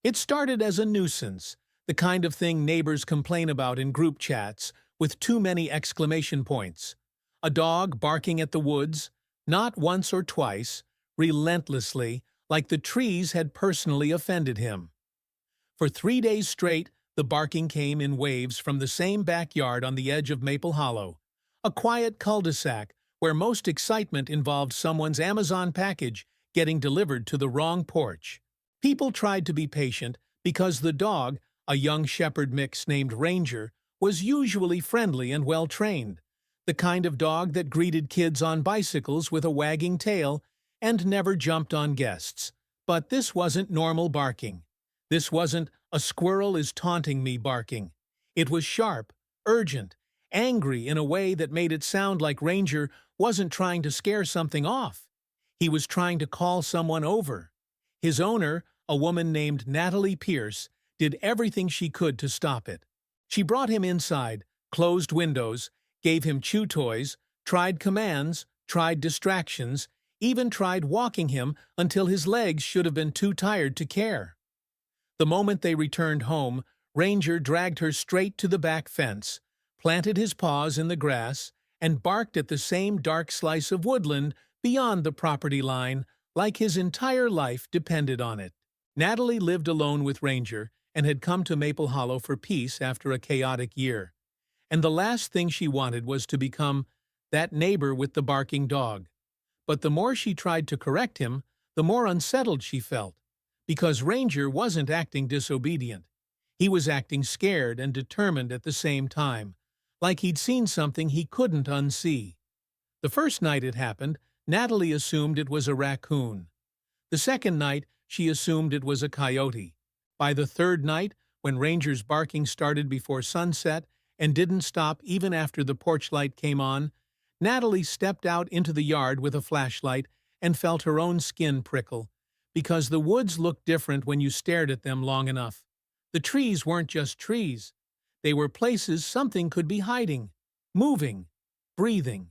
It started as a nuisance, the kind of thing neighbors complain about in group chats, with too many exclamation points. A dog barking at the woods, not once or twice, relentlessly, like the trees had personally offended him. For 3 days straight, the barking came in waves from the same backyard on the edge of Maple Hollow, a quiet cul-de-sac where most excitement involved someone's Amazon package getting delivered to the wrong porch. People tried to be patient because the dog, a young shepherd mix named Ranger, was usually friendly and well-trained, the kind of dog that greeted kids on bicycles with a wagging tail and never jumped on guests. But this wasn't normal barking. This wasn't "a squirrel is taunting me" barking. It was sharp, urgent, angry in a way that made it sound like Ranger wasn't trying to scare something off. He was trying to call someone over. His owner, a woman named Natalie Pierce, did everything she could to stop it. She brought him inside, closed windows, gave him chew toys, tried commands, tried distractions, even tried walking him until his legs should have been too tired to care. The moment they returned home, Ranger dragged her straight to the back fence, planted his paws in the grass, and barked at the same dark slice of woodland beyond the property line, like his entire life depended on it. Natalie lived alone with Ranger and had come to Maple Hollow for peace after a chaotic year. And the last thing she wanted was to become that neighbor with the barking dog. But the more she tried to correct him, the more unsettled she felt. Because Ranger wasn't acting disobedient. He was acting scared and determined at the same time, like he'd seen something he couldn't unsee. The first night it happened, Natalie assumed it was a raccoon. The second night, she assumed it was a coyote. By the third night, when Ranger's barking started before sunset and didn't stop even after the porch light came on, Natalie stepped out into the yard with a flashlight and felt her own skin prickle, because the woods looked different when you stared at them long enough. The trees weren't just trees. They were places something could be hiding, moving, breathing.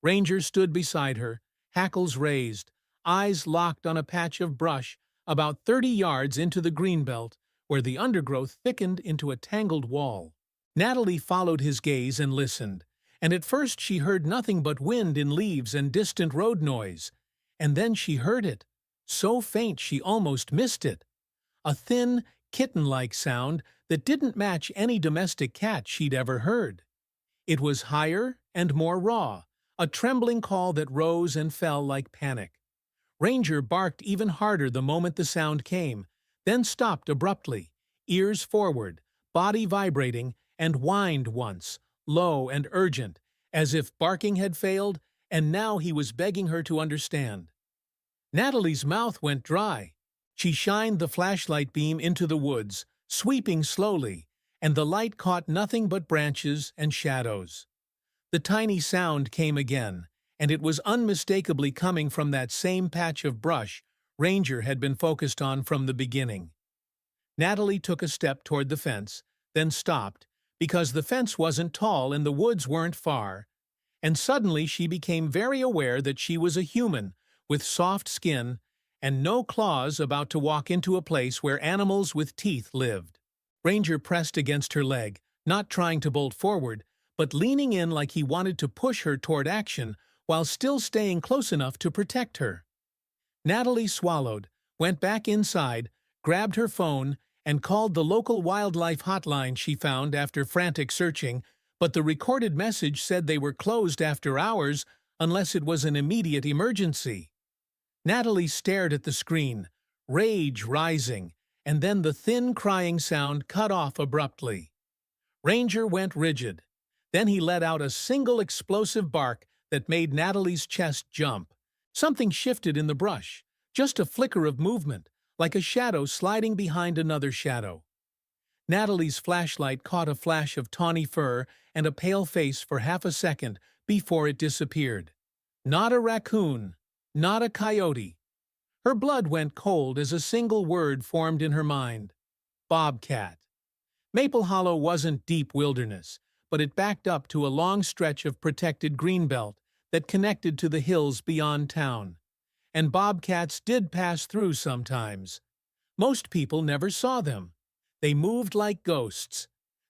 Ranger stood beside her, hackles raised, eyes locked on a patch of brush about 30 yards into the greenbelt, where the undergrowth thickened into a tangled wall. Natalie followed his gaze and listened, and at first she heard nothing but wind in leaves and distant road noise. And then she heard it, so faint she almost missed it. A thin, kitten-like sound that didn't match any domestic cat she'd ever heard. It was higher and more raw, a trembling call that rose and fell like panic. Ranger barked even harder the moment the sound came, then stopped abruptly, ears forward, body vibrating, and whined once, low and urgent, as if barking had failed, and now he was begging her to understand. Natalie's mouth went dry. She shined the flashlight beam into the woods, sweeping slowly, and the light caught nothing but branches and shadows. The tiny sound came again, and it was unmistakably coming from that same patch of brush Ranger had been focused on from the beginning. Natalie took a step toward the fence, then stopped, because the fence wasn't tall and the woods weren't far, and suddenly she became very aware that she was a human, with soft skin and no claws, about to walk into a place where animals with teeth lived. Ranger pressed against her leg, not trying to bolt forward, but leaning in like he wanted to push her toward action while still staying close enough to protect her. Natalie swallowed, went back inside, grabbed her phone, and called the local wildlife hotline she found after frantic searching, but the recorded message said they were closed after hours unless it was an immediate emergency. Natalie stared at the screen, rage rising, and then the thin crying sound cut off abruptly. Ranger went rigid. Then he let out a single explosive bark that made Natalie's chest jump. Something shifted in the brush, just a flicker of movement, like a shadow sliding behind another shadow. Natalie's flashlight caught a flash of tawny fur and a pale face for half a second before it disappeared. Not a raccoon, not a coyote. Her blood went cold as a single word formed in her mind. Bobcat. Maple Hollow wasn't deep wilderness, but it backed up to a long stretch of protected greenbelt that connected to the hills beyond town. And bobcats did pass through sometimes. Most people never saw them. They moved like ghosts.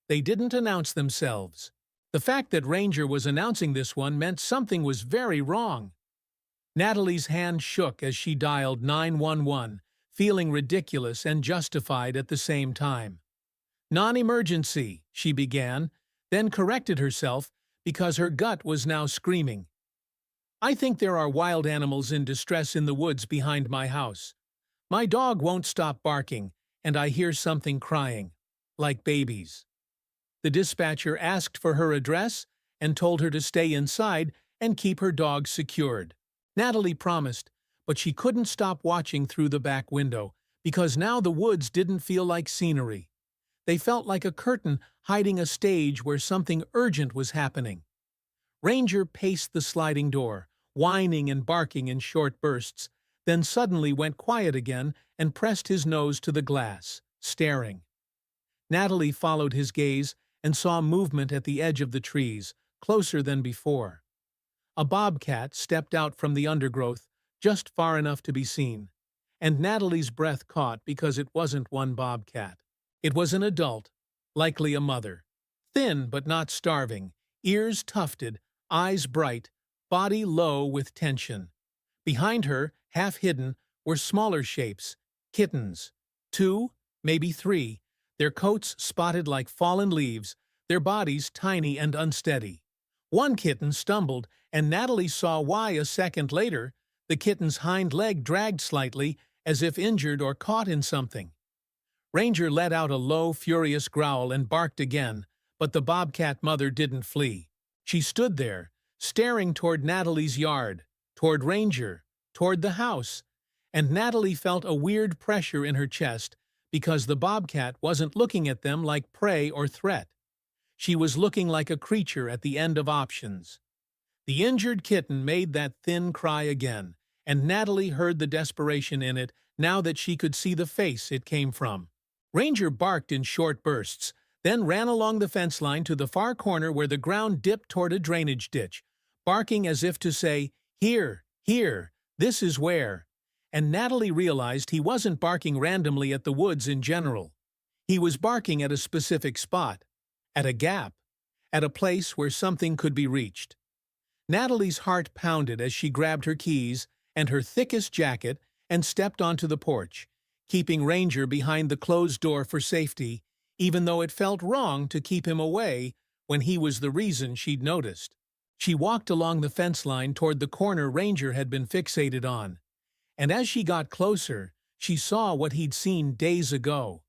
They didn't announce themselves. The fact that Ranger was announcing this one meant something was very wrong. Natalie's hand shook as she dialed 911, feeling ridiculous and justified at the same time. "Non-emergency," she began, then corrected herself because her gut was now screaming. "I think there are wild animals in distress in the woods behind my house. My dog won't stop barking, and I hear something crying, like babies." The dispatcher asked for her address and told her to stay inside and keep her dog secured. Natalie promised, but she couldn't stop watching through the back window, because now the woods didn't feel like scenery. They felt like a curtain hiding a stage where something urgent was happening. Ranger paced the sliding door, whining and barking in short bursts, then suddenly went quiet again and pressed his nose to the glass, staring. Natalie followed his gaze and saw movement at the edge of the trees, closer than before. A bobcat stepped out from the undergrowth, just far enough to be seen, and Natalie's breath caught because it wasn't one bobcat. It was an adult, likely a mother. Thin but not starving, ears tufted, eyes bright, body low with tension. Behind her, half hidden, were smaller shapes, kittens. 2, maybe 3, their coats spotted like fallen leaves, their bodies tiny and unsteady. One kitten stumbled, and Natalie saw why a second later. The kitten's hind leg dragged slightly, as if injured or caught in something. Ranger let out a low, furious growl and barked again, but the bobcat mother didn't flee. She stood there, staring toward Natalie's yard, toward Ranger, toward the house, and Natalie felt a weird pressure in her chest because the bobcat wasn't looking at them like prey or threat. She was looking like a creature at the end of options. The injured kitten made that thin cry again, and Natalie heard the desperation in it now that she could see the face it came from. Ranger barked in short bursts, then ran along the fence line to the far corner where the ground dipped toward a drainage ditch, barking as if to say, "Here, here, this is where." And Natalie realized he wasn't barking randomly at the woods in general. He was barking at a specific spot, at a gap, at a place where something could be reached. Natalie's heart pounded as she grabbed her keys and her thickest jacket and stepped onto the porch, keeping Ranger behind the closed door for safety, even though it felt wrong to keep him away when he was the reason she'd noticed. She walked along the fence line toward the corner Ranger had been fixated on, and as she got closer, she saw what he'd seen days ago.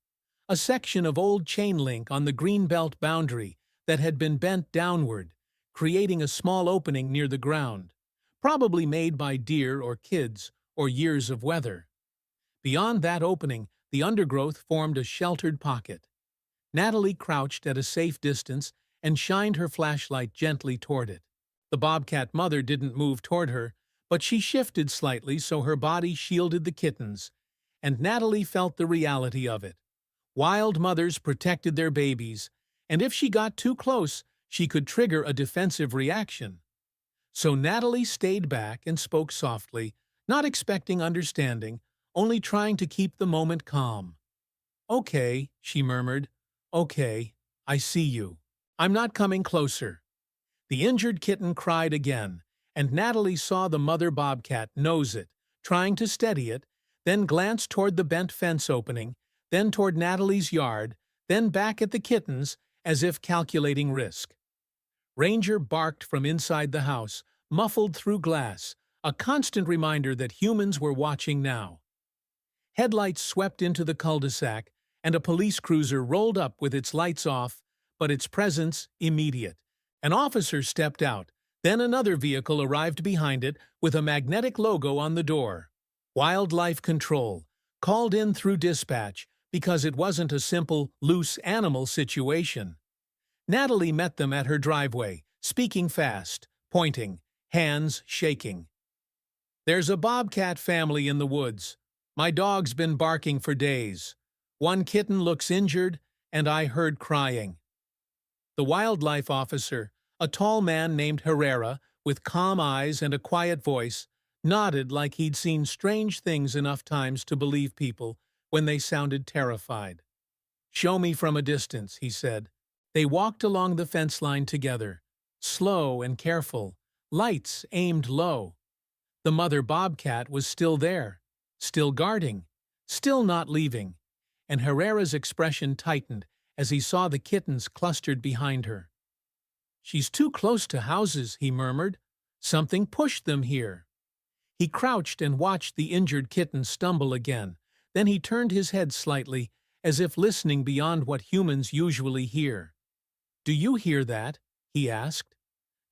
A section of old chain link on the greenbelt boundary that had been bent downward, creating a small opening near the ground, probably made by deer or kids or years of weather. Beyond that opening, the undergrowth formed a sheltered pocket. Natalie crouched at a safe distance and shined her flashlight gently toward it. The bobcat mother didn't move toward her, but she shifted slightly so her body shielded the kittens, and Natalie felt the reality of it. Wild mothers protected their babies, and if she got too close, she could trigger a defensive reaction. So Natalie stayed back and spoke softly, not expecting understanding, only trying to keep the moment calm. "Okay," she murmured. "Okay, I see you. I'm not coming closer." The injured kitten cried again, and Natalie saw the mother bobcat nose it, trying to steady it, then glance toward the bent fence opening, then toward Natalie's yard, then back at the kittens, as if calculating risk. Ranger barked from inside the house, muffled through glass, a constant reminder that humans were watching now. Headlights swept into the cul-de-sac, and a police cruiser rolled up with its lights off, but its presence immediate. An officer stepped out, then another vehicle arrived behind it with a magnetic logo on the door. Wildlife Control, called in through dispatch because it wasn't a simple loose animal situation. Natalie met them at her driveway, speaking fast, pointing, hands shaking. "There's a bobcat family in the woods. My dog's been barking for days. One kitten looks injured, and I heard crying." The wildlife officer, a tall man named Herrera, with calm eyes and a quiet voice, nodded like he'd seen strange things enough times to believe people when they sounded terrified. "Show me from a distance," he said. They walked along the fence line together, slow and careful, lights aimed low. The mother bobcat was still there, still guarding, still not leaving, and Herrera's expression tightened as he saw the kittens clustered behind her. "She's too close to houses," he murmured. "Something pushed them here." He crouched and watched the injured kitten stumble again. Then he turned his head slightly, as if listening beyond what humans usually hear. "Do you hear that?" he asked.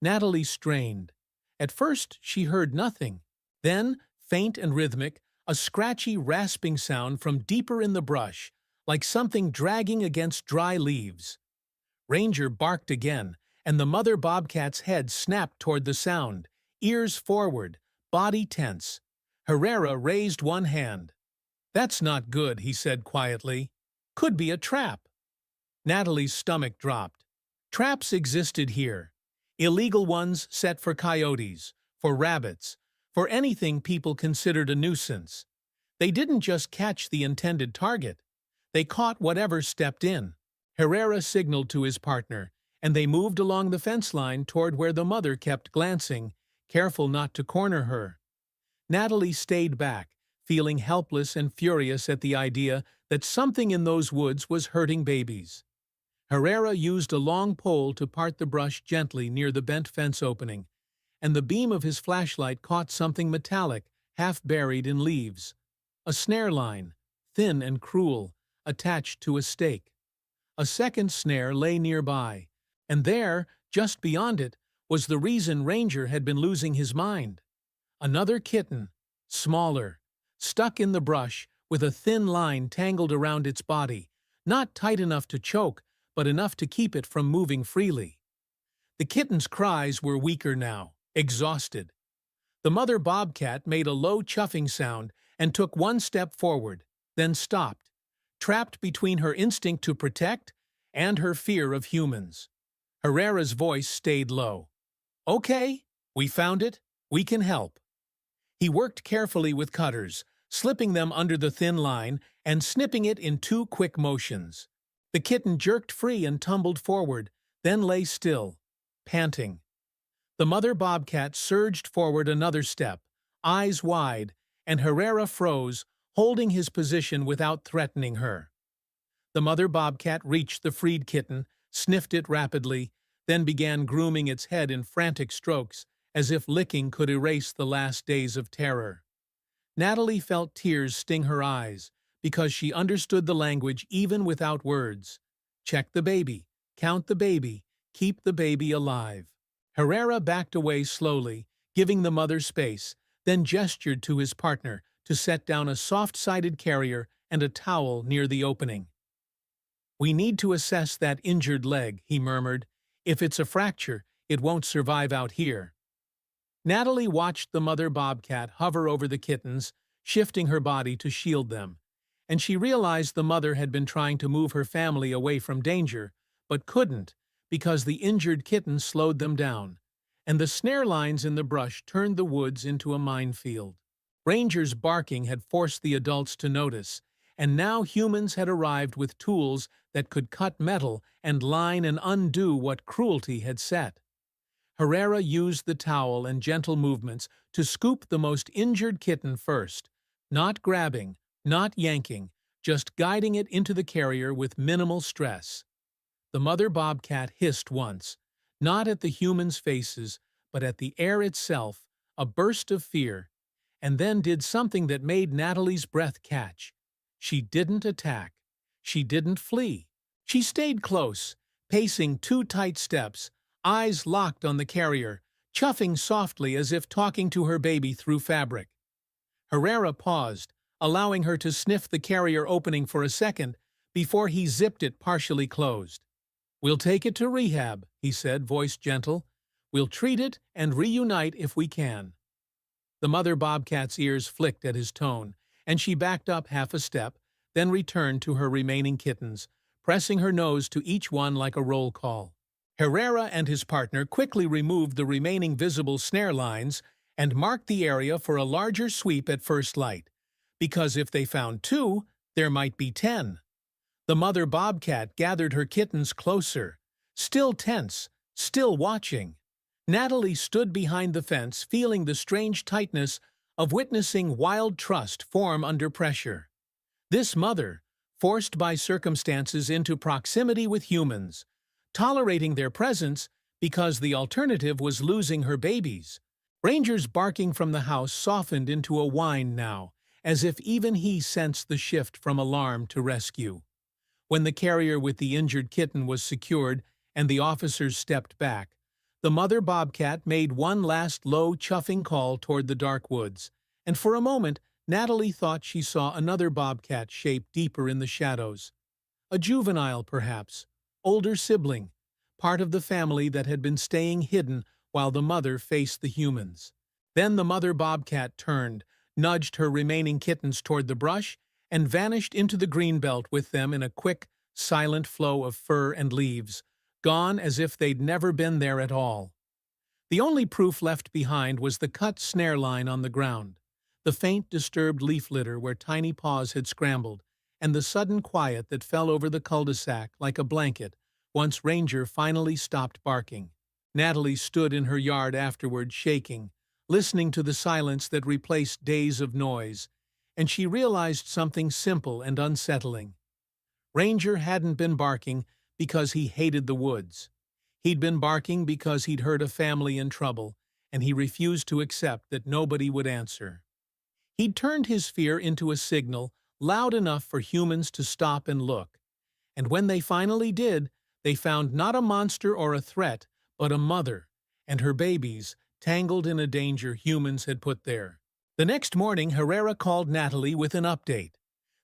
Natalie strained. At first she heard nothing. Then, faint and rhythmic, a scratchy, rasping sound from deeper in the brush, like something dragging against dry leaves. Ranger barked again, and the mother bobcat's head snapped toward the sound, ears forward, body tense. Herrera raised one hand. "That's not good," he said quietly. "Could be a trap." Natalie's stomach dropped. Traps existed here. Illegal ones set for coyotes, for rabbits, for anything people considered a nuisance. They didn't just catch the intended target. They caught whatever stepped in. Herrera signaled to his partner, and they moved along the fence line toward where the mother kept glancing, careful not to corner her. Natalie stayed back, feeling helpless and furious at the idea that something in those woods was hurting babies. Herrera used a long pole to part the brush gently near the bent fence opening, and the beam of his flashlight caught something metallic, half buried in leaves. A snare line, thin and cruel, attached to a stake. A second snare lay nearby, and there, just beyond it, was the reason Ranger had been losing his mind. Another kitten, smaller, stuck in the brush with a thin line tangled around its body, not tight enough to choke, but enough to keep it from moving freely. The kitten's cries were weaker now, exhausted. The mother bobcat made a low chuffing sound and took one step forward, then stopped, trapped between her instinct to protect and her fear of humans. Herrera's voice stayed low. "Okay, we found it. We can help." He worked carefully with cutters, slipping them under the thin line and snipping it in 2 quick motions. The kitten jerked free and tumbled forward, then lay still, panting. The mother bobcat surged forward another step, eyes wide, and Herrera froze, holding his position without threatening her. The mother bobcat reached the freed kitten, sniffed it rapidly, then began grooming its head in frantic strokes, as if licking could erase the last days of terror. Natalie felt tears sting her eyes, because she understood the language even without words. Check the baby, count the baby, keep the baby alive. Herrera backed away slowly, giving the mother space, then gestured to his partner to set down a soft-sided carrier and a towel near the opening. "We need to assess that injured leg," he murmured. "If it's a fracture, it won't survive out here." Natalie watched the mother bobcat hover over the kittens, shifting her body to shield them, and she realized the mother had been trying to move her family away from danger, but couldn't because the injured kittens slowed them down, and the snare lines in the brush turned the woods into a minefield. Ranger's barking had forced the adults to notice, and now humans had arrived with tools that could cut metal and line and undo what cruelty had set. Herrera used the towel and gentle movements to scoop the most injured kitten first, not grabbing, not yanking, just guiding it into the carrier with minimal stress. The mother bobcat hissed once, not at the humans' faces, but at the air itself, a burst of fear, and then did something that made Natalie's breath catch. She didn't attack. She didn't flee. She stayed close, pacing 2 tight steps, eyes locked on the carrier, chuffing softly as if talking to her baby through fabric. Herrera paused, allowing her to sniff the carrier opening for a second before he zipped it partially closed. "We'll take it to rehab," he said, voice gentle. "We'll treat it and reunite if we can." The mother bobcat's ears flicked at his tone, and she backed up half a step, then returned to her remaining kittens, pressing her nose to each one like a roll call. Herrera and his partner quickly removed the remaining visible snare lines and marked the area for a larger sweep at first light, because if they found 2, There might be 10. The mother bobcat gathered her kittens closer, still tense, still watching. Natalie stood behind the fence, feeling the strange tightness of witnessing wild trust form under pressure. This mother, forced by circumstances into proximity with humans, tolerating their presence because the alternative was losing her babies. Ranger's barking from the house softened into a whine now, as if even he sensed the shift from alarm to rescue. When the carrier with the injured kitten was secured and the officers stepped back, the mother bobcat made one last low, chuffing call toward the dark woods, and for a moment Natalie thought she saw another bobcat shape deeper in the shadows. A juvenile, perhaps, older sibling, part of the family that had been staying hidden while the mother faced the humans. Then the mother bobcat turned, nudged her remaining kittens toward the brush, and vanished into the greenbelt with them in a quick, silent flow of fur and leaves, gone as if they'd never been there at all. The only proof left behind was the cut snare line on the ground, the faint, disturbed leaf litter where tiny paws had scrambled, and the sudden quiet that fell over the cul-de-sac like a blanket once Ranger finally stopped barking. Natalie stood in her yard afterward, shaking, listening to the silence that replaced days of noise, and she realized something simple and unsettling. Ranger hadn't been barking because he hated the woods. He'd been barking because he'd heard a family in trouble, and he refused to accept that nobody would answer. He'd turned his fear into a signal loud enough for humans to stop and look, and when they finally did, they found not a monster or a threat, but a mother and her babies tangled in a danger humans had put there. The next morning, Herrera called Natalie with an update.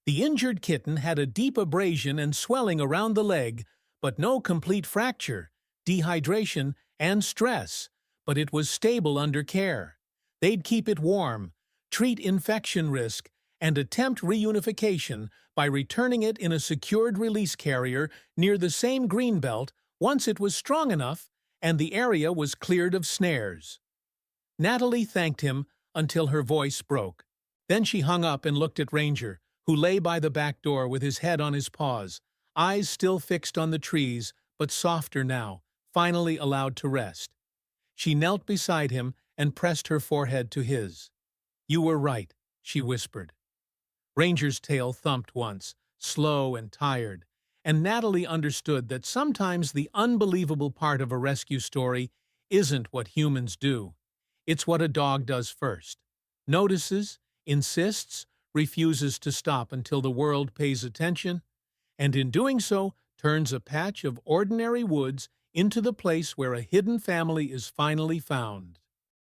The injured kitten had a deep abrasion and swelling around the leg, but no complete fracture, dehydration, and stress, but it was stable under care. They'd keep it warm, treat infection risk, and attempt reunification by returning it in a secured release carrier near the same greenbelt once it was strong enough and the area was cleared of snares. Natalie thanked him until her voice broke. Then she hung up and looked at Ranger, who lay by the back door with his head on his paws, eyes still fixed on the trees, but softer now, finally allowed to rest. She knelt beside him and pressed her forehead to his. "You were right," she whispered. Ranger's tail thumped once, slow and tired, and Natalie understood that sometimes the unbelievable part of a rescue story isn't what humans do. It's what a dog does first. Notices, insists, refuses to stop until the world pays attention, and in doing so turns a patch of ordinary woods into the place where a hidden family is finally found.